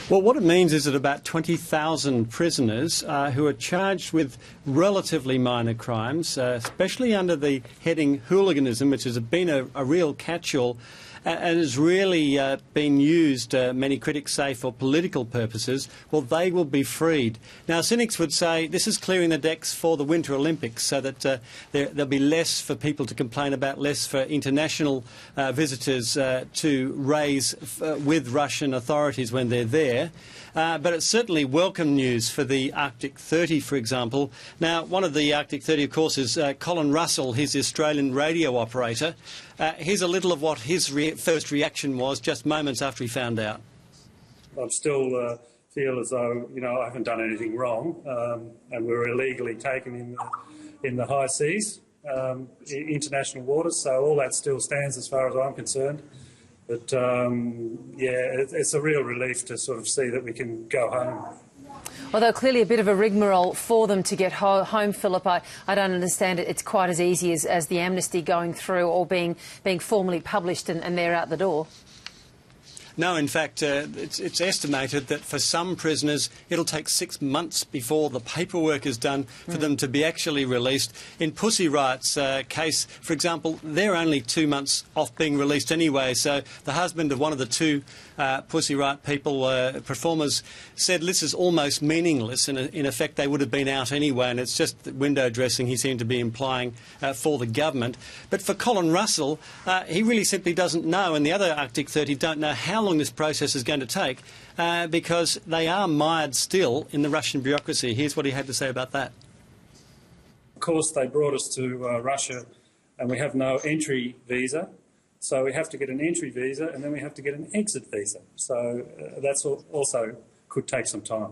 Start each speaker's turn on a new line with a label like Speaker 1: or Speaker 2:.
Speaker 1: Well, what it means is that about 20,000 prisoners who are charged with relatively minor crimes, especially under the heading hooliganism, which has been a real catch-all and has really been used, many critics say, for political purposes, well, they will be freed. Now, cynics would say this is clearing the decks for the Winter Olympics so that there'll be less for people to complain about, less for international visitors to raise with Russian authorities when they're there. But it's certainly welcome news for the Arctic 30, for example. Now, one of the Arctic 30, of course, is Colin Russell. He's the Australian radio operator. Here's a little of what his first reaction was just moments after he found out.
Speaker 2: I still feel as though, I haven't done anything wrong, and we were illegally taken in the high seas, international waters, so all that still stands as far as I'm concerned. But, it's a real relief to sort of see that we can go home.
Speaker 3: Although clearly a bit of a rigmarole for them to get home, Philip, I don't understand it. It's quite as easy as the amnesty going through or being formally published and they're out the door.
Speaker 1: No, in fact, it's estimated that for some prisoners it'll take 6 months before the paperwork is done for them to be actually released. In Pussy Riot's case, for example, they're only 2 months off being released anyway, so the husband of one of the two Pussy Riot people, performers, said this is almost meaningless. In effect, they would have been out anyway, and it's just window dressing, he seemed to be implying, for the government. But for Colin Russell, he really simply doesn't know, and the other Arctic 30 don't know how long this process is going to take because they are mired still in the Russian bureaucracy. Here's what he had to say about that.
Speaker 2: Of course, they brought us to Russia and we have no entry visa, so we have to get an entry visa and then we have to get an exit visa. So that's also could take some time.